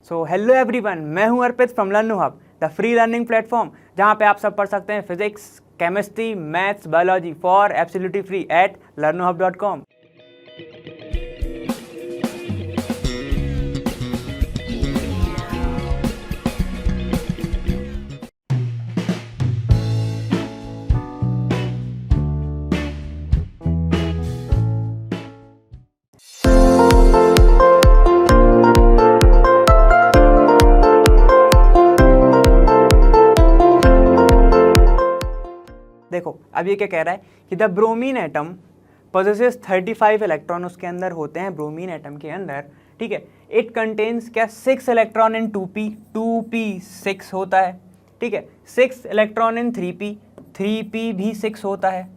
So hello everyone, मैं हूं Arpit from Learnohub, the free learning platform, जहां पे आप सब पढ़ सकते हैं physics, chemistry, maths, biology for absolutely free at learnohub.com। देखो अब ये क्या कह रहा है कि the bromine atom possesses 35 electron उसके अंदर होते हैं, ब्रोमीन एटम के अंदर, ठीक है। इट कंटेन्स क्या 6 इलेक्ट्रॉन इन 2p 6 होता है, ठीक है। 6 इलेक्ट्रॉन इन 3p भी 6 होता है,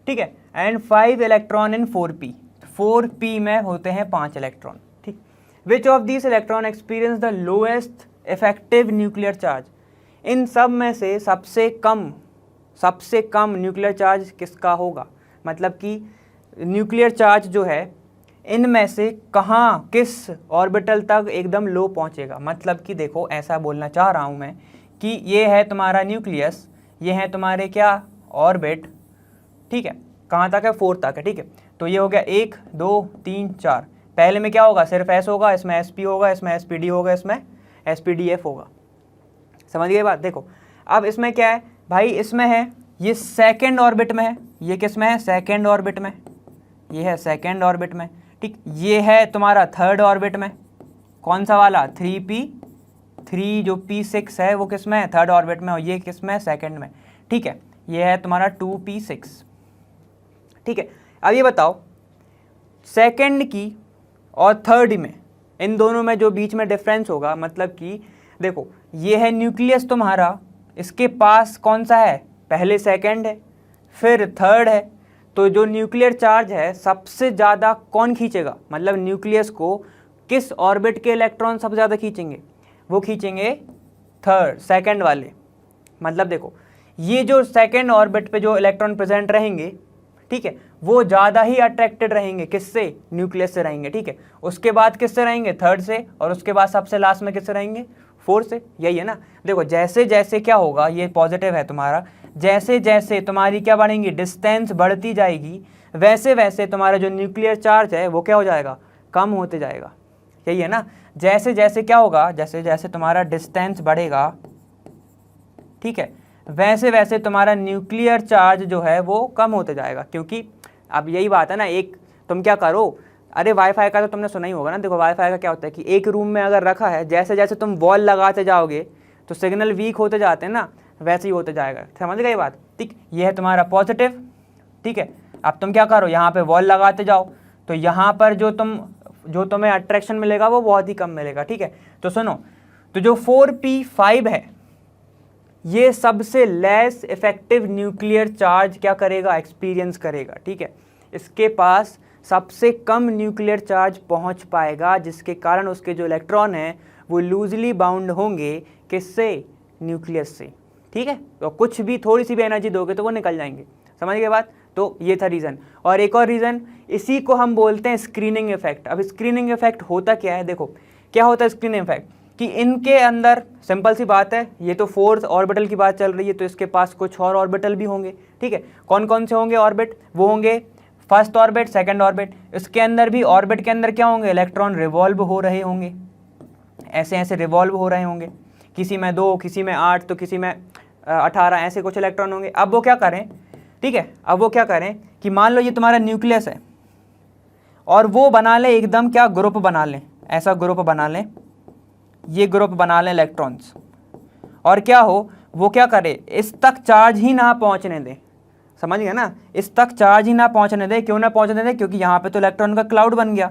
ठीक है। एंड 5 इलेक्ट्रॉन इन 4p में होते हैं 5 इलेक्ट्रॉन, ठीक। Which of this electron experience the lowest effective nuclear charge? इन सब में से सबसे कम न्यूक्लियर चार्ज किसका होगा? मतलब कि न्यूक्लियर चार्ज जो है इनमें से कहाँ, किस ऑर्बिटल तक एकदम लो पहुँचेगा। मतलब कि देखो ऐसा बोलना चाह रहा हूँ मैं कि ये है तुम्हारा न्यूक्लियस, ये है तुम्हारे क्या ऑर्बिट, ठीक है। कहाँ तक है? 4 तक है, ठीक है। तो ये हो गया 1 2 3 4। पहले में क्या होगा? सिर्फ S होगा, इसमें SP होगा, इसमें SPD होगा, इसमें SPDF होगा। समझ गए बात? देखो अब इसमें क्या है भाई, इसमें है ये सेकंड ऑर्बिट में है, ये किस में है? सेकंड ऑर्बिट में, ये है सेकंड ऑर्बिट में, ठीक। ये है तुम्हारा थर्ड ऑर्बिट में, कौन सा वाला? 3 जो P6 है वो किस में है? थर्ड ऑर्बिट में, और ये किस में है? सेकंड में, ठीक है। ये है तुम्हारा 2p6, ठीक है। अब ये बताओ सेकंड की और थर्ड में, इन दोनों में जो बीच में डिफरेंस होगा, मतलब कि देखो ये है न्यूक्लियस तुम्हारा, इसके पास कौन सा है? पहले सेकंड है, फिर थर्ड है। तो जो न्यूक्लियर चार्ज है सबसे ज़्यादा कौन खींचेगा? मतलब न्यूक्लियस को किस ऑर्बिट के इलेक्ट्रॉन सबसे ज़्यादा खींचेंगे? वो खींचेंगे सेकंड वाले। मतलब देखो ये जो सेकंड ऑर्बिट पे जो इलेक्ट्रॉन प्रेजेंट रहेंगे, ठीक है, वो ज़्यादा ही अट्रैक्टेड रहेंगे किससे? न्यूक्लियस से रहेंगे, ठीक है। उसके बाद किससे रहेंगे? थर्ड से, और उसके बाद सबसे लास्ट में किससे रहेंगे? 4 से। यही है ना। देखो जैसे जैसे क्या होगा, ये पॉजिटिव है तुम्हारा, जैसे जैसे तुम्हारी क्या बढ़ेंगी? डिस्टेंस बढ़ती जाएगी, वैसे वैसे तुम्हारा जो न्यूक्लियर चार्ज है वो क्या हो जाएगा? कम होते जाएगा। यही है ना। जैसे जैसे क्या होगा? जैसे जैसे तुम्हारा डिस्टेंस बढ़ेगा, ठीक है, वैसे वैसे तुम्हारा न्यूक्लियर चार्ज जो है वो कम होते जाएगा। क्योंकि अब यही बात है ना, एक तुम क्या करो, अरे वाईफाई का तो तुमने सुना ही होगा ना। देखो वाईफाई का क्या होता है कि एक रूम में अगर रखा है, जैसे जैसे तुम वॉल लगाते जाओगे तो सिग्नल वीक होते जाते हैं ना, वैसे ही होते जाएगा। समझ गए बात? ठीक, ये है तुम्हारा पॉजिटिव, ठीक है। अब तुम क्या करो, यहाँ पे वॉल लगाते जाओ, तो यहाँ पर जो तुम्हें अट्रैक्शन मिलेगा वो बहुत ही कम मिलेगा, ठीक है। तो सुनो, तो जो 4p5 है ये सबसे लेस इफेक्टिव न्यूक्लियर चार्ज क्या करेगा? एक्सपीरियंस करेगा, ठीक है। इसके पास सबसे कम न्यूक्लियर चार्ज पहुंच पाएगा, जिसके कारण उसके जो इलेक्ट्रॉन हैं वो लूजली बाउंड होंगे किससे? न्यूक्लियस से, ठीक है। तो कुछ भी थोड़ी सी भी एनर्जी दोगे तो वो निकल जाएंगे। समझ गए बात? तो ये था रीज़न। और एक और रीज़न, इसी को हम बोलते हैं स्क्रीनिंग इफेक्ट। अब स्क्रीनिंग इफेक्ट होता क्या है? देखो क्या होता है स्क्रीनिंग इफेक्ट, कि इनके अंदर सिंपल सी बात है, ये तो 4th ऑर्बिटल की बात चल रही है, तो इसके पास कुछ और ऑर्बिटल भी होंगे, ठीक है। कौन कौन से होंगे ऑर्बिट? वो होंगे फर्स्ट ऑर्बिट, सेकंड ऑर्बिट। इसके अंदर भी ऑर्बिट के अंदर क्या होंगे? इलेक्ट्रॉन रिवॉल्व हो रहे होंगे, ऐसे ऐसे रिवॉल्व हो रहे होंगे, किसी में 2, किसी में 8, तो किसी में 18, ऐसे कुछ इलेक्ट्रॉन होंगे। अब वो क्या करें, ठीक है, अब वो क्या करें कि मान लो ये तुम्हारा न्यूक्लियस है, और वो बना ले एकदम क्या ग्रुप बना लें, ऐसा ग्रुप बना लें, ये ग्रुप बना लें इलेक्ट्रॉन्स, और क्या हो, वो क्या करे, इस तक चार्ज ही ना पहुंचने दें। समझ गया ना? इस तक चार्ज ही ना पहुंचने दें। क्यों ना पहुंचने दें? क्योंकि यहाँ पे तो इलेक्ट्रॉन का क्लाउड बन गया,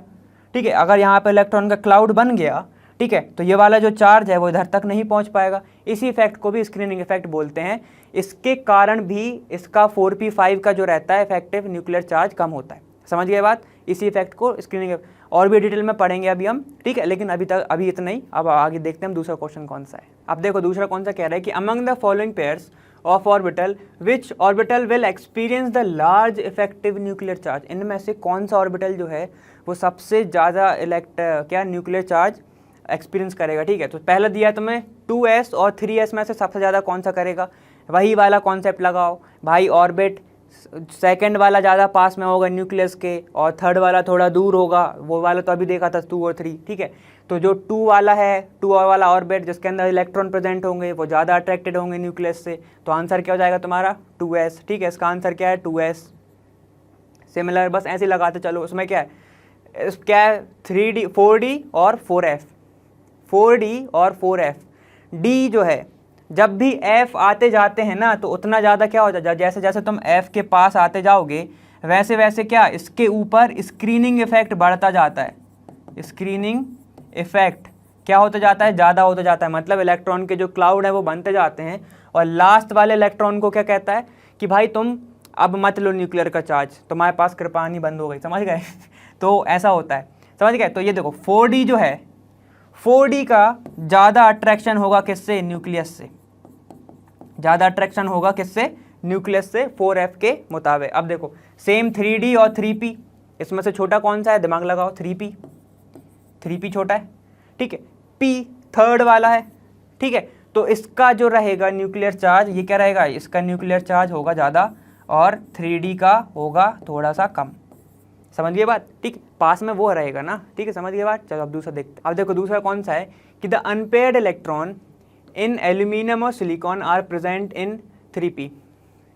ठीक है। अगर यहाँ पे इलेक्ट्रॉन का क्लाउड बन गया, ठीक है, तो ये वाला जो चार्ज है वो इधर तक नहीं पहुँच पाएगा। इसी इफेक्ट को भी स्क्रीनिंग इफेक्ट बोलते हैं। इसके कारण भी इसका 4p5 का जो रहता है इफेक्टिव न्यूक्लियर चार्ज कम होता है। समझ गए बात? इसी इफेक्ट को स्क्रीनिंग और भी डिटेल में पढ़ेंगे अभी हम, ठीक है। लेकिन अभी इतना ही। अब आगे देखते हैं हम दूसरा क्वेश्चन कौन सा है। अब देखो दूसरा कौन सा कह रहा है कि among the following pairs of orbital which orbital will experience the large effective nuclear charge. इनमें से कौन सा ऑर्बिटल जो है वो सबसे ज़्यादा न्यूक्लियर चार्ज एक्सपीरियंस करेगा, ठीक है। तो पहले दिया है तुम्हें 2s और 3s में से सबसे ज़्यादा कौन सा करेगा, वही वाला कॉन्सेप्ट लगाओ भाई। ऑर्बिट सेकंड वाला ज़्यादा पास में होगा न्यूक्लियस के, और थर्ड वाला थोड़ा दूर होगा, वो वाला तो अभी देखा था 2 और 3, ठीक है। तो जो 2 वाला है, 2 वाला ऑर्बिट जिसके अंदर इलेक्ट्रॉन प्रेजेंट होंगे वो ज़्यादा अट्रैक्टेड होंगे न्यूक्लियस से, तो आंसर क्या हो जाएगा तुम्हारा 2s, ठीक है। इसका आंसर क्या है 2s। सिमिलर बस ऐसे लगाते चलो। उसमें क्या है 3D 4D और 4f, 4D और 4f। D जो है जब भी f आते जाते हैं ना तो उतना ज़्यादा क्या हो जाता है, जैसे जैसे तुम f के पास आते जाओगे वैसे वैसे क्या इसके ऊपर स्क्रीनिंग इफेक्ट बढ़ता जाता है। स्क्रीनिंग इफेक्ट क्या होता जाता है, ज़्यादा होता जाता है। मतलब इलेक्ट्रॉन के जो क्लाउड है वो बनते जाते हैं, और लास्ट वाले इलेक्ट्रॉन को क्या कहता है कि भाई तुम अब मत लो न्यूक्लियर का चार्ज, तुम्हारे पास कृपानी बंद हो गई, समझ गए। तो ऐसा होता है, समझ गए। तो ये देखो 4D जो है, 4D का ज़्यादा अट्रैक्शन होगा किससे, न्यूक्लियस से। ज़्यादा अट्रैक्शन होगा किससे, न्यूक्लियस से 4f के मुताबिक। अब देखो सेम 3D और 3p, इसमें से छोटा कौन सा है, दिमाग लगाओ, 3p छोटा है, ठीक है। p थर्ड वाला है, ठीक है। तो इसका जो रहेगा न्यूक्लियर चार्ज, ये क्या रहेगा, इसका न्यूक्लियर चार्ज होगा ज़्यादा और 3D का होगा थोड़ा सा कम। समझ गए बात, ठीक। पास में वो रहेगा ना, ठीक है, समझ गए बात। चलो अब दूसरा देखते हैं। अब देखो दूसरा कौन सा है कि the unpaired electron in aluminium और silicon are present in 3p,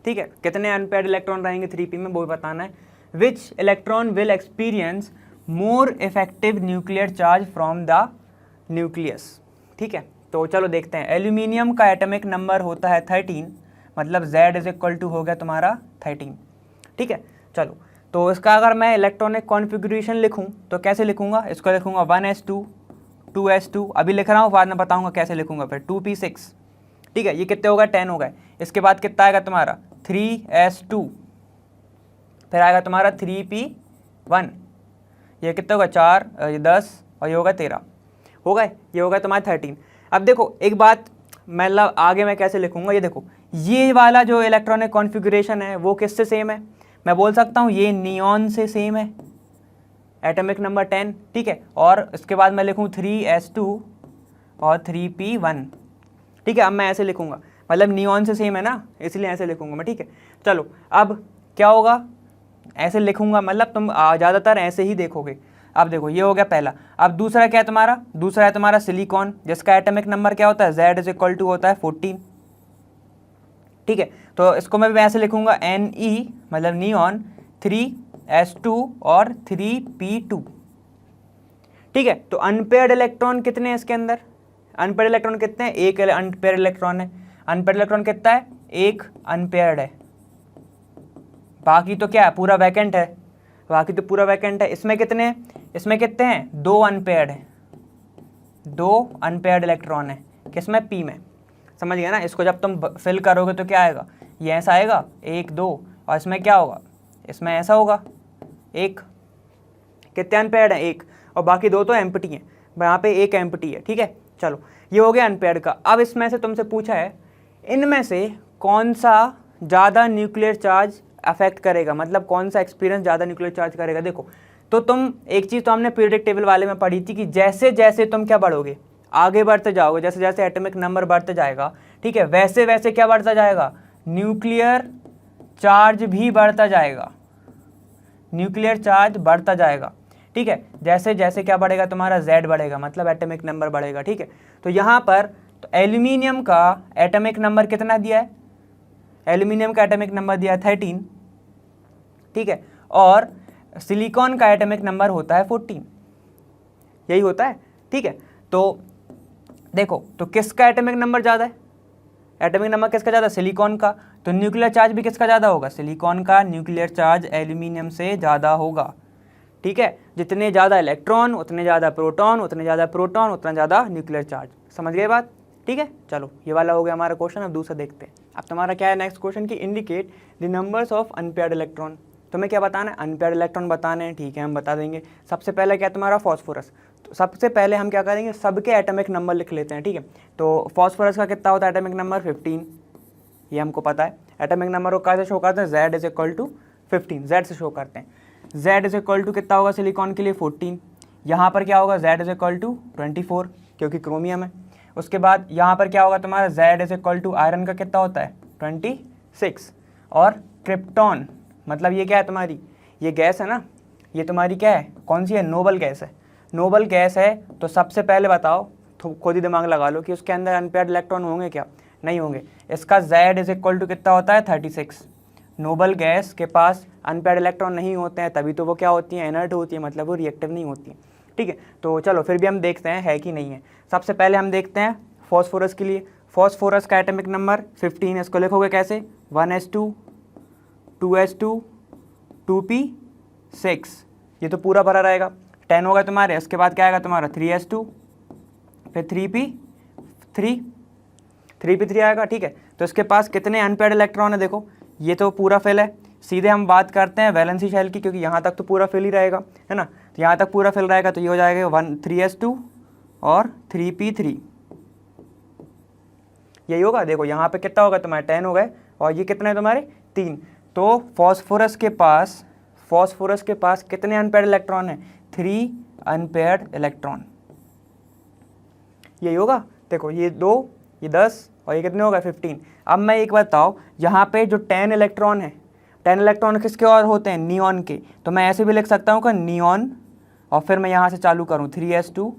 ठीक है। कितने अनपेयर्ड इलेक्ट्रॉन रहेंगे 3p में वो भी बताना है। Which electron will experience more effective nuclear charge from the nucleus, ठीक है। तो चलो देखते हैं। एल्यूमिनियम का एटॉमिक नंबर होता है 13, मतलब Z = हो गया तुम्हारा 13, ठीक है। चलो तो इसका अगर मैं इलेक्ट्रॉनिक कॉन्फ़िगरेशन लिखूं तो कैसे लिखूंगा, इसको लिखूंगा 1s2 2s2, अभी लिख रहा हूँ, बाद में बताऊंगा कैसे लिखूंगा। फिर 2p6, ठीक है। ये कितने हो गए 10 हो गए। इसके बाद कितना आएगा तुम्हारा 3s2, फिर आएगा तुम्हारा 3p1, ये कितना होगा 4, ये 10 और ये होगा 13, हो गए। ये होगा तुम्हारा 13। अब देखो एक बात, मतलब आगे मैं कैसे लिखूंगा, ये देखो ये वाला जो इलेक्ट्रॉनिक कॉन्फ़िगरेशन है वो किससे सेम है, मैं बोल सकता हूँ ये नियॉन से सेम है, एटॉमिक नंबर 10, ठीक है। और इसके बाद मैं लिखूँ 3s2 और 3p1, ठीक है। अब मैं ऐसे लिखूँगा, मतलब नियॉन से सेम है ना, इसलिए ऐसे लिखूँगा मैं, ठीक है। चलो अब क्या होगा, ऐसे लिखूँगा, मतलब तुम ज़्यादातर ऐसे ही देखोगे। अब देखो ये हो गया पहला। अब दूसरा क्या है तुम्हारा, दूसरा है तुम्हारा सिलिकॉन, जिसका एटॉमिक नंबर क्या होता है, Z होता है 14, ठीक है। तो इसको मैं ऐसे लिखूंगा Ne, मतलब नियॉन 3s2 और 3p2, ठीक है। तो अनपेयर्ड इलेक्ट्रॉन कितने हैं इसके अंदर, अनपेयर्ड इलेक्ट्रॉन कितने हैं, एक अनपेयर्ड इलेक्ट्रॉन है। अनपेयर्ड इलेक्ट्रॉन कितना है, एक अनपेयर्ड है, बाकी तो क्या है पूरा वैकेंट है, बाकी तो पूरा वैकेंट है। इसमें कितने हैं, इसमें कितने हैं, 2 अनपेयर्ड है, 2 अनपेयर्ड इलेक्ट्रॉन है, किसमें, p में, समझ गया ना। इसको जब तुम फिल करोगे तो क्या आएगा, ये ऐसा आएगा 1 2, और इसमें क्या होगा, इसमें ऐसा होगा 1, कितने अनपेयर्ड है, 1, और बाकी 2 तो एम्प्टी हैं, यहाँ पे 1 एम्प्टी है, ठीक है। चलो ये हो गया अनपेयर्ड का। अब इसमें से तुमसे पूछा है इनमें से कौन सा ज़्यादा न्यूक्लियर चार्ज अफेक्ट करेगा, मतलब कौन सा एक्सपीरियंस ज़्यादा न्यूक्लियर चार्ज करेगा। देखो तो तुम एक चीज़ तो हमने पीरियोडिक टेबल वाले में पढ़ी थी कि जैसे जैसे तुम क्या बढ़ोगे, आगे बढ़ते जाओगे, जैसे जैसे एटॉमिक नंबर बढ़ते जाएगा, ठीक है, वैसे वैसे क्या बढ़ता जाएगा, न्यूक्लियर चार्ज भी बढ़ता जाएगा, न्यूक्लियर चार्ज बढ़ता जाएगा, ठीक है। जैसे जैसे क्या बढ़ेगा तुम्हारा, Z बढ़ेगा, मतलब एटॉमिक नंबर बढ़ेगा, ठीक है। तो यहाँ पर तो एल्यूमिनियम का एटॉमिक नंबर कितना दिया है, एल्यूमिनियम का एटॉमिक नंबर दिया है 13, ठीक है। और सिलिकॉन का एटॉमिक नंबर होता है 14, यही होता है, ठीक है। तो देखो तो किसका एटॉमिक नंबर ज़्यादा है, एटॉमिक नंबर किसका ज़्यादा, सिलिकॉन का। तो न्यूक्लियर चार्ज भी किसका ज़्यादा होगा, सिलिकॉन का न्यूक्लियर चार्ज एल्यूमिनियम से ज़्यादा होगा, ठीक है। जितने ज़्यादा इलेक्ट्रॉन उतने ज़्यादा प्रोटॉन, उतने ज़्यादा प्रोटॉन उतना ज़्यादा न्यूक्लियर चार्ज, समझ गए बात, ठीक है। चलो ये वाला हो गया हमारा क्वेश्चन। अब दूसरा देखते हैं। अब तुम्हारा क्या है नेक्स्ट क्वेश्चन की indicate the numbers of unpaired electron. तुम्हें क्या बताना है, अनपेयर्ड इलेक्ट्रॉन बताने हैं, ठीक है, हम बता देंगे। सबसे पहले क्या तुम्हारा फॉस्फोरस, तो सबसे पहले हम क्या करेंगे, सबके एटॉमिक नंबर लिख लेते हैं, ठीक है। तो फॉस्फोरस का कितना होता है एटॉमिक नंबर 15, ये हमको पता है। एटॉमिक नंबर को कैसे शो करते हैं, Z = 15, Z से शो करते हैं। Z = कितना होगा सिलिकॉन के लिए 14, यहाँ पर क्या होगा Z इज इक्वल टू 24 क्योंकि क्रोमियम है। उसके बाद यहाँ पर क्या होगा तुम्हारा Z is equal to iron का कितना होता है 26। और क्रिप्टॉन मतलब ये क्या है तुम्हारी, ये गैस है ना, ये तुम्हारी क्या है, कौन सी है, नोबल गैस है। नोबल गैस है तो सबसे पहले बताओ, तो खुद ही दिमाग लगा लो कि उसके अंदर अनपेयर्ड इलेक्ट्रॉन होंगे क्या, नहीं होंगे। इसका Z इज इक्वल टू कितना होता है 36। नोबल गैस के पास अनपेयर्ड इलेक्ट्रॉन नहीं होते हैं, तभी तो वो क्या होती हैं, इनर्ट होती है, मतलब वो रिएक्टिव नहीं होती हैं। ठीक है, तो चलो फिर भी हम देखते हैं है कि नहीं है। सबसे पहले हम देखते हैं फॉस्फोरस के लिए। फॉस्फोरस का एटॉमिक नंबर 15, इसको लिखोगे कैसे, 1s2 2s2 2p6, ये तो पूरा भरा रहेगा। 10 होगा तुम्हारे, इसके बाद क्या आएगा तुम्हारा 3s2, फिर 3p3 आएगा। ठीक है, तो इसके पास कितने अनपेयर्ड इलेक्ट्रॉन है, देखो ये तो पूरा फिल है। सीधे हम बात करते हैं वैलेंसी शेल की, क्योंकि यहाँ तक तो पूरा फिल ही रहेगा, है ना, तो यहाँ तक पूरा फिल रहेगा, तो ये हो जाएगा 3s2 और 3p3, यही होगा। देखो यहाँ पे कितना होगा तुम्हारे 10 हो गए, और ये कितने तुम्हारे 3। तो फॉस्फोरस के पास कितने अनपेयर्ड इलेक्ट्रॉन हैं, 3 अनपेयर्ड इलेक्ट्रॉन, यही होगा। देखो ये 2, ये 10 और ये कितने होगा 15। अब मैं एक बताओ, यहाँ पे जो 10 इलेक्ट्रॉन है, 10 इलेक्ट्रॉन किसके और होते हैं, नियॉन के। तो मैं ऐसे भी लिख सकता हूँ कि नियॉन, और फिर मैं यहाँ से चालू करूँ 3s2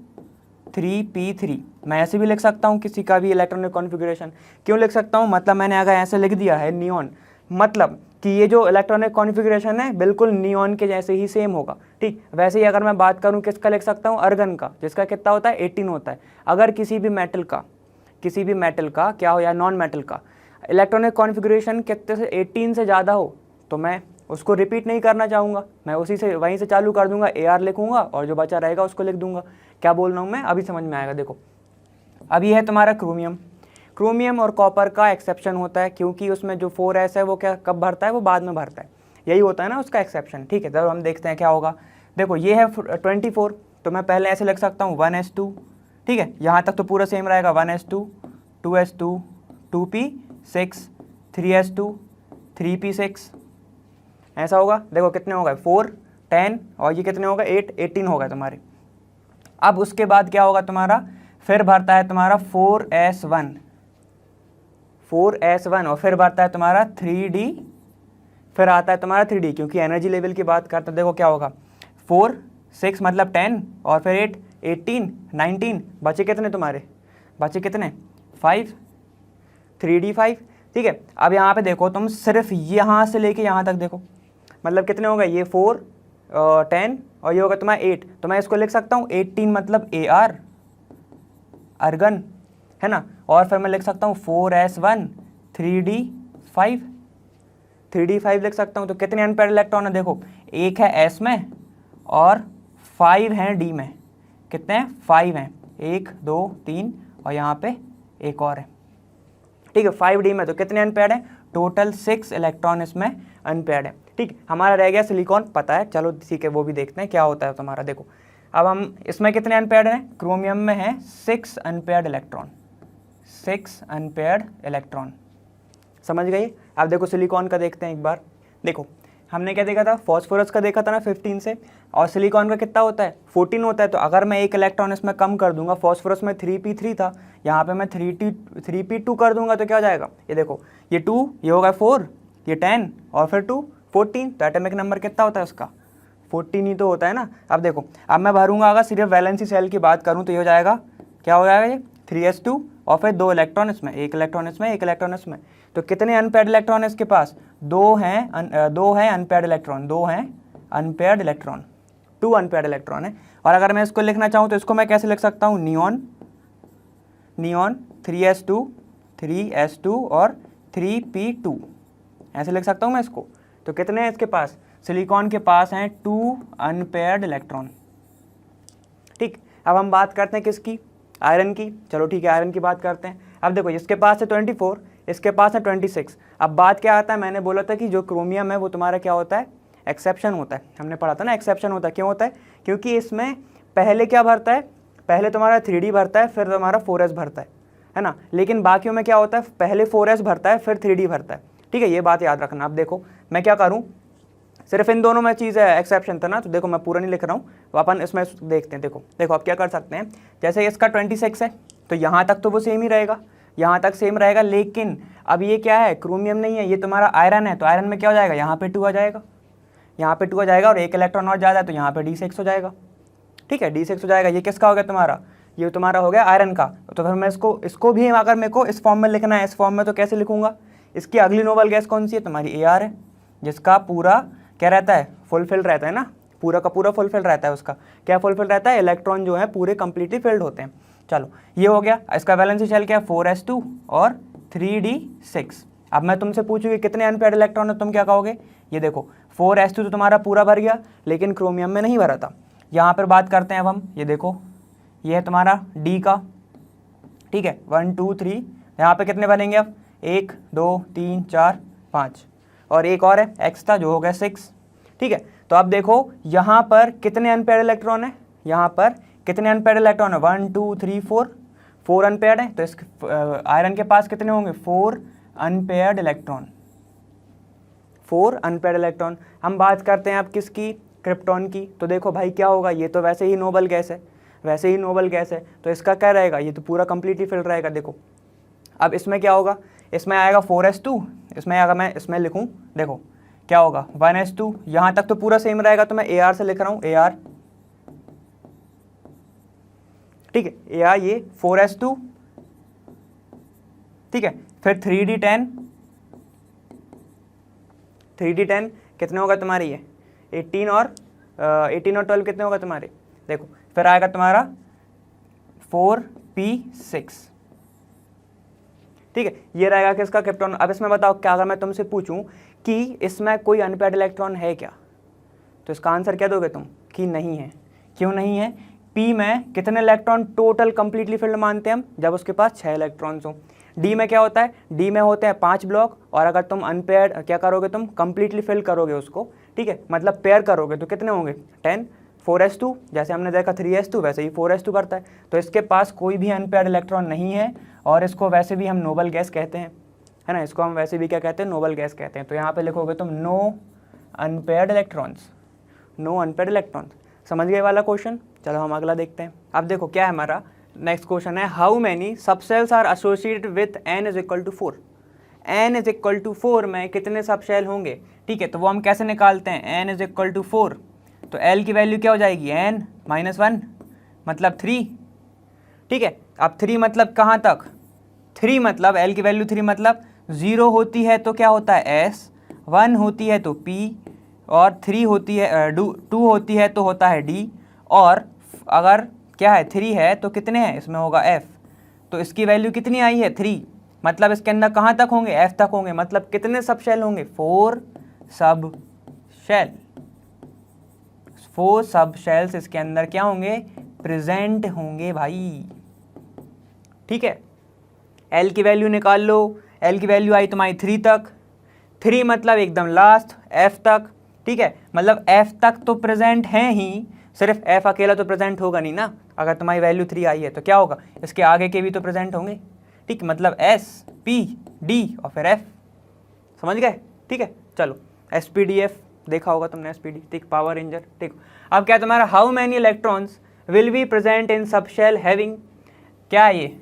3p3, मैं ऐसे भी लिख सकता हूँ किसी का भी इलेक्ट्रॉनिक कॉन्फ़िगरेशन। क्यों लिख सकता हूँ, मतलब मैंने अगर ऐसे लिख दिया है नियॉन, मतलब कि ये जो इलेक्ट्रॉनिक कॉन्फ़िगरेशन है बिल्कुल नियॉन के जैसे ही सेम होगा। ठीक, वैसे ही अगर मैं बात करूँ किसका लिख सकता हूँ, अर्गन का, जिसका कितना होता है 18 होता है। अगर किसी भी मेटल का क्या हो या नॉन मेटल का इलेक्ट्रॉनिक कॉन्फ़िगरेशन कितने से 18 से ज़्यादा हो, तो मैं उसको रिपीट नहीं करना चाहूँगा, मैं उसी से वहीं से चालू कर दूंगा, AR लिखूंगा और जो बचा रहेगा उसको लिख दूंगा। क्या बोल रहा हूँ मैं, अभी समझ में आएगा। देखो अब ये है तुम्हारा क्रोमियम और कॉपर का एक्सेप्शन होता है, क्योंकि उसमें जो 4s है वो क्या कब भरता है, वो बाद में भरता है, यही होता है ना उसका एक्सेप्शन। ठीक है, तो हम देखते हैं क्या होगा। देखो ये है 24, तो मैं पहले ऐसे लिख सकता हूँ 1s2, ठीक है, यहाँ तक तो पूरा सेम रहेगा, 1s2 2s2 2p6 3s2 3p6, ऐसा होगा। देखो कितने हो गए 4 10 और ये कितने हो गए 8 18 हो गए तुम्हारे। अब उसके बाद क्या होगा तुम्हारा, फिर भरता है तुम्हारा 4s1 और फिर भरता है तुम्हारा 3d, फिर आता है तुम्हारा 3d, क्योंकि एनर्जी लेवल की बात करते हैं। देखो क्या होगा 4 6 मतलब 10 और फिर 8 18 19, बचे कितने तुम्हारे, बचे कितने 5 3d5। ठीक है, अब यहाँ पे देखो तुम सिर्फ यहाँ से लेके यहाँ तक देखो, मतलब कितने हो गए, ये 4 10 और ये होगा तुम्हारा 8, तो मैं इसको लिख सकता हूँ 18 मतलब AR अर्गन, है ना। और फिर मैं लिख सकता हूँ 4s1 3d5 लिख सकता हूँ। तो कितने अनपेयर्ड इलेक्ट्रॉन है, देखो एक है S में और 5 हैं D में, कितने हैं 5 हैं, 1 2 3 और यहाँ पे एक और है। ठीक है, 5D में तो कितने अनपेयर्ड हैं, टोटल 6 इलेक्ट्रॉन इसमें अनपेयर्ड है। ठीक, हमारा रह गया सिलिकॉन, पता है, चलो ठीक है वो भी देखते हैं क्या होता है तुम्हारा। देखो अब हम इसमें कितने अनपेयर्ड हैं, क्रोमियम में है 6 अनपेयर्ड इलेक्ट्रॉन, समझ गए। अब देखो सिलिकॉन का देखते हैं एक बार। देखो हमने क्या देखा था, फॉस्फोरस का देखा था ना 15 से, और सिलिकॉन का कितना होता है 14 होता है। तो अगर मैं एक इलेक्ट्रॉन इसमें कम कर दूंगा, फॉस्फोरस में 3p3 था, यहाँ पे मैं 3p2 कर दूंगा, तो क्या हो जाएगा, ये देखो ये 2, ये होगा 4, ये 10 और फिर 2 14, तो एटॉमिक नंबर कितना होता है उसका 14 ही तो होता है ना। अब देखो अब मैं भरूंगा, अगर सिर्फ वैलेंसी सेल की बात करूँ तो ये हो जाएगा, क्या हो जाएगा ये 3s2 और फिर 2 इलेक्ट्रॉन इसमें, एक इलेक्ट्रॉन इसमें। तो कितने अनपेयर्ड इलेक्ट्रॉन है इसके पास, 2 हैं अनपेयर्ड इलेक्ट्रॉन, 2 अनपेयर्ड इलेक्ट्रॉन है। और अगर मैं इसको लिखना चाहूँ तो इसको मैं कैसे लिख सकता हूँ, नियॉन 3s2 और 3p2, ऐसे लिख सकता हूँ मैं इसको। तो कितने हैं इसके पास, सिलिकॉन के पास हैं 2 अनपेयर्ड इलेक्ट्रॉन। ठीक, अब हम बात करते हैं किसकी, आयरन की। चलो ठीक है, आयरन की बात करते हैं। अब देखो इसके पास है 24, इसके पास है 26। अब बात क्या आता है, मैंने बोला था कि जो क्रोमियम है वो तुम्हारा क्या होता है, एक्सेप्शन होता है, हमने पढ़ा था ना एक्सेप्शन होता है। क्यों होता है, क्योंकि इसमें पहले क्या भरता है, पहले तुम्हारा 3D भरता है, फिर तुम्हारा 4s भरता है ना। लेकिन बाकियों में क्या होता है, पहले 4s भरता है फिर 3D भरता है। ठीक है, ये बात याद रखना। अब देखो मैं क्या करूँ, सिर्फ इन दोनों में चीज़ है एक्सेप्शन था ना, तो देखो मैं पूरा नहीं लिख रहा हूँ, तो अपन इसमें देखते हैं। देखो देखो अब क्या कर सकते हैं, जैसे इसका 26 है तो यहाँ तक तो वो सेम ही रहेगा, यहाँ तक सेम रहेगा, लेकिन अब ये क्या है, क्रोमियम नहीं है, ये तुम्हारा आयरन है, तो आयरन में क्या हो जाएगा, यहाँ पे 2 आ जाएगा, यहाँ पे 2 आ जाएगा, और एक इलेक्ट्रॉन और ज़्यादा है तो यहाँ पे D6 हो जाएगा। ठीक है, D6 हो जाएगा। ये किसका हो गया तुम्हारा, ये तुम्हारा हो गया आयरन का। तो फिर मैं इसको भी अगर मेरे को इस फॉर्म में लिखना है, इस फॉर्म में, तो कैसे लिखूंगा, इसकी अगली नोबल गैस कौन सी है, तुम्हारी Ar है, जिसका पूरा क्या रहता है, फुलफिल रहता है ना, पूरा का पूरा फुलफिल रहता है, उसका क्या फुलफिल रहता है, इलेक्ट्रॉन जो है पूरे कंप्लीटली फिल्ड होते हैं। चलो ये हो गया, इसका वैलेंसी शेल क्या है 4s2 और 3d6। अब मैं तुमसे पूछूंगी कितने अनपेयर्ड इलेक्ट्रॉन है, तुम क्या कहोगे, ये देखो 4s2 तो तुम्हारा पूरा भर गया, लेकिन क्रोमियम में नहीं भरा था। यहाँ पर बात करते हैं अब हम, ये देखो ये है तुम्हारा D का, ठीक है, 1 2 3, यहाँ पे कितने बनेंगे अब, 1 2 3 4 5, और एक और है X था जो हो गया 6। ठीक है, तो अब देखो यहाँ पर कितने अनपेयर्ड इलेक्ट्रॉन है, यहाँ पर कितने अनपेयर्ड इलेक्ट्रॉन है, 1 2 3 4 अनपेयर्ड है, तो इस आयरन के पास कितने होंगे, 4 अनपेयर्ड इलेक्ट्रॉन, 4 अनपेयर्ड इलेक्ट्रॉन। हम बात करते हैं अब किसकी, क्रिप्टॉन की। तो देखो भाई क्या होगा, ये तो वैसे ही नोबल गैस है, वैसे ही नोबल गैस है, तो इसका क्या रहेगा, ये तो पूरा कंप्लीटली फिल्ड रहेगा। देखो अब इसमें क्या होगा, इसमें आएगा 4s2, इसमें अगर मैं इसमें लिखूं, देखो क्या होगा 1s2, यहाँ तक तो पूरा सेम रहेगा, तो मैं Ar से लिख रहा हूँ, Ar, ठीक है, Ar ये 4s2, ठीक है, फिर 3d10, 3d10 कितने होगा तुम्हारी, ये 18 और 12 कितने होगा तुम्हारे, देखो फिर आएगा तुम्हारा 4p6, ठीक है, ये रहेगा किसका, क्रिप्टॉन। अब इसमें बताओ क्या, अगर मैं तुमसे पूछूं कि इसमें कोई अनपेयर्ड इलेक्ट्रॉन है क्या, तो इसका आंसर क्या दोगे तुम, कि नहीं है। क्यों नहीं है, P में कितने इलेक्ट्रॉन टोटल कंप्लीटली फिल्ड मानते हैं हम, जब उसके पास 6 इलेक्ट्रॉन्स हो। D में क्या होता है, D में होते हैं 5 ब्लॉक, और अगर तुम अनपेयर्ड क्या करोगे, तुम कंप्लीटली फिल करोगे उसको, ठीक है, मतलब पेयर करोगे, तो कितने होंगे 10, 4s2, जैसे हमने देखा 3s2 वैसे ही 4s2 करता है, तो इसके पास कोई भी अनपेयर्ड इलेक्ट्रॉन नहीं है, और इसको वैसे भी हम नोबल गैस कहते हैं, है ना, इसको हम वैसे भी क्या कहते हैं, नोबल गैस कहते हैं। तो यहाँ पे लिखोगे तुम no unpaired electrons, no unpaired electrons. समझ गए वाला क्वेश्चन। चलो हम अगला देखते हैं। अब देखो क्या है हमारा नेक्स्ट क्वेश्चन है, how many subshells are associated with n = 4। n = 4 में कितने सबशेल होंगे, ठीक है, तो वो हम कैसे निकालते हैं, n = 4, तो L की वैल्यू क्या हो जाएगी, n - 1 मतलब 3, ठीक है। अब 3 मतलब कहाँ तक, 3 मतलब L की वैल्यू 3 मतलब 0 होती है तो क्या होता है S, 1 होती है तो P, और 3 होती है 2 होती है तो होता है D, और अगर क्या है 3 है तो कितने हैं, इसमें होगा F, तो इसकी वैल्यू कितनी आई है 3, मतलब इसके अंदर कहाँ तक होंगे, F तक होंगे, मतलब कितने सब शेल होंगे, 4 सब शेल, 4 सब शेल्स इसके अंदर क्या होंगे, प्रेजेंट होंगे भाई, ठीक है। L की वैल्यू निकाल लो, L की वैल्यू आई तुम्हारी 3 तक, 3 मतलब एकदम लास्ट, F तक, ठीक है, मतलब F तक तो प्रेजेंट हैं ही, सिर्फ F अकेला तो प्रेजेंट होगा नहीं ना, अगर तुम्हारी वैल्यू 3 आई है तो क्या होगा, इसके आगे के भी तो प्रेजेंट होंगे, ठीक, मतलब S, P, D और फिर F, समझ गए, ठीक है। चलो SPDF देखा होगा तुमने, SPD, ठीक, पावर रेंजर, ठीक। अब क्या तुम्हारा, how many electrons will be present in subshell having, क्या है ये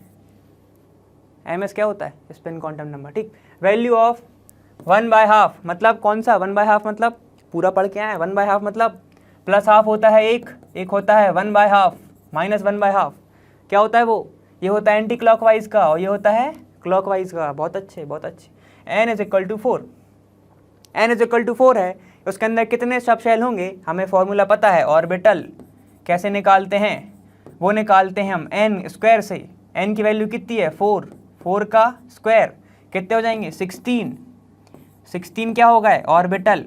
MS क्या होता है, स्पिन क्वांटम नंबर, ठीक। वैल्यू ऑफ 1/2 मतलब कौन सा, 1/2 मतलब पूरा पढ़ के आए, 1/2 मतलब प्लस हाफ होता है एक होता है 1/2 माइनस 1/2, क्या होता है वो, ये होता है एंटी क्लॉकवाइज का, और ये होता है क्लॉकवाइज का। बहुत अच्छे बहुत अच्छे। n = 4, n = 4 है, उसके अंदर कितने सब शेल होंगे, हमें फॉर्मूला पता है, ऑर्बिटल कैसे निकालते हैं, वो निकालते हैं हम n² से, n की वैल्यू कितनी है 4, 4 का स्क्वायर कितने हो जाएंगे 16, 16 क्या हो गए ऑर्बिटल,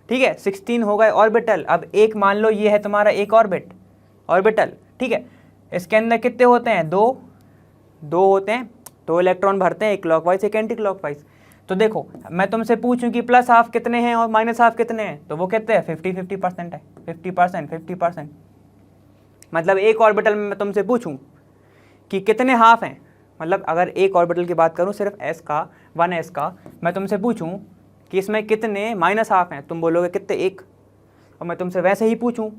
ठीक है, 16 हो गए ऑर्बिटल। अब एक मान लो ये है तुम्हारा एक ऑर्बिटल, ठीक है, इसके अंदर कितने होते हैं, दो होते हैं, 2 इलेक्ट्रॉन भरते हैं, एक क्लॉकवाइज एक एंटी क्लॉकवाइज। तो देखो मैं तुमसे पूछूं कि प्लस हाफ कितने हैं और माइनस हाफ कितने हैं, तो वो कितने हैं 50-50% है, 50%, मतलब एक ऑर्बिटल में मैं तुमसे पूछूं कि कितने हाफ हैं, मतलब अगर एक ऑर्बिटल की बात करूं सिर्फ S का 1s का, मैं तुमसे पूछूं कि इसमें कितने माइनस हाफ हैं, तुम बोलोगे कितने, एक। और मैं तुमसे वैसे ही पूछूं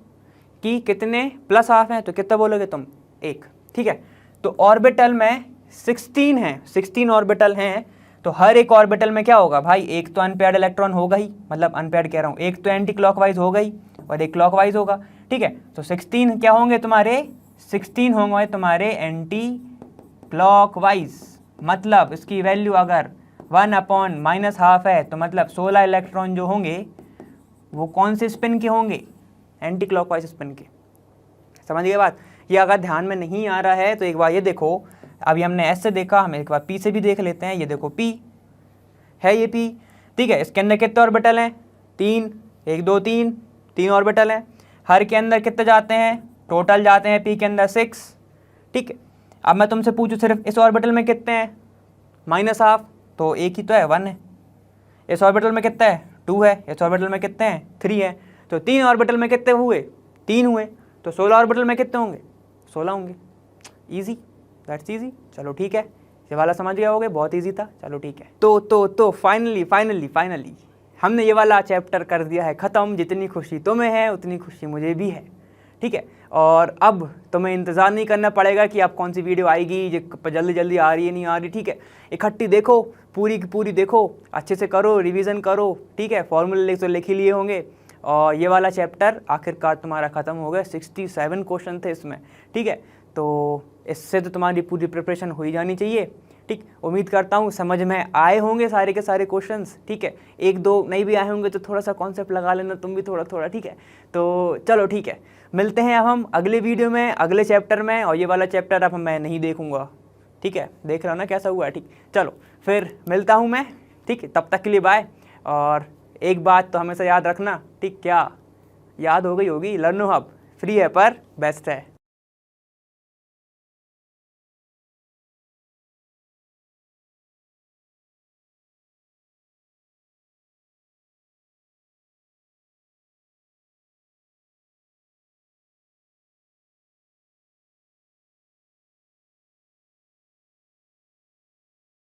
कि कितने प्लस हाफ हैं, तो कितना बोलोगे तुम? 1, ठीक है। तो ऑर्बिटल में 16 हैं, 16 ऑर्बिटल हैं, तो हर एक ऑर्बिटल में क्या होगा भाई? एक तो अनपेयर्ड इलेक्ट्रॉन होगा ही, मतलब अनपेयर्ड कह रहा हूँ, एक तो एंटी क्लॉकवाइज होगा ही और एक क्लॉकवाइज होगा, ठीक है। तो 16 क्या होंगे तुम्हारे? 16 होंगे तुम्हारे एंटी क्लॉकवाइज, मतलब इसकी वैल्यू अगर 1/-12 है तो मतलब 16 इलेक्ट्रॉन जो होंगे वो कौन से स्पिन के होंगे? एंटी क्लॉकवाइज स्पिन के। समझ गए बात? ये अगर ध्यान में नहीं आ रहा है तो एक बार ये देखो, अभी हमने एस से देखा, हम एक बार पी से भी देख लेते हैं। ये देखो पी है, ये पी, ठीक है। इसके अंदर कितने ऑर्बिटल हैं? 3, 1 2 3 ऑर्बिटल हैं। हर के अंदर कितने जाते हैं? टोटल जाते हैं पी के अंदर 6, ठीक है। अब मैं तुमसे पूछूं सिर्फ इस ऑर्बिटल में कितने हैं? -12, तो एक ही तो है, 1 है। इस ऑर्बिटल में कितना है? 2 है। इस ऑर्बिटल में कितने हैं? 3 है। तो 3 ऑर्बिटल में कितने हुए? 3 हुए। तो 16 ऑर्बिटल में कितने होंगे? 16 होंगे। Easy, that's easy. चलो ठीक है, ये वाला समझ गए होगे, बहुत ईजी था। चलो ठीक है, तो फाइनली हमने ये वाला चैप्टर कर दिया है ख़त्म। जितनी खुशी तुम्हें है उतनी खुशी मुझे भी है, ठीक है। और अब तुम्हें इंतज़ार नहीं करना पड़ेगा कि अब कौन सी वीडियो आएगी, जल्दी जल्दी आ रही है नहीं आ रही, ठीक है। इकट्ठी देखो, पूरी की पूरी देखो, अच्छे से करो, रिवीजन करो, ठीक है। फॉर्मूले तो लिख ही लिए होंगे। और ये वाला चैप्टर आखिरकार तुम्हारा ख़त्म हो गया। 67 क्वेश्चन थे इसमें, ठीक है। तो इससे तो तुम्हारी पूरी प्रिपरेशन हो ही जानी चाहिए, ठीक। उम्मीद करता हूँ समझ में आए होंगे सारे के सारे क्वेश्चंस, ठीक है। 1-2 नहीं भी आए होंगे तो थोड़ा सा कॉन्सेप्ट लगा लेना तुम भी थोड़ा, ठीक है। तो चलो ठीक है, मिलते हैं अब हम अगले वीडियो में, अगले चैप्टर में। और ये वाला चैप्टर अब मैं नहीं देखूंगा, ठीक है। देख रहा हो ना कैसा हुआ है, ठीक। चलो फिर मिलता हूँ मैं, ठीक है। तब तक के लिए बाय। और एक बात तो हमेशा याद रखना, ठीक। क्या याद हो गई होगी? लर्नो हब फ्री है पर बेस्ट है।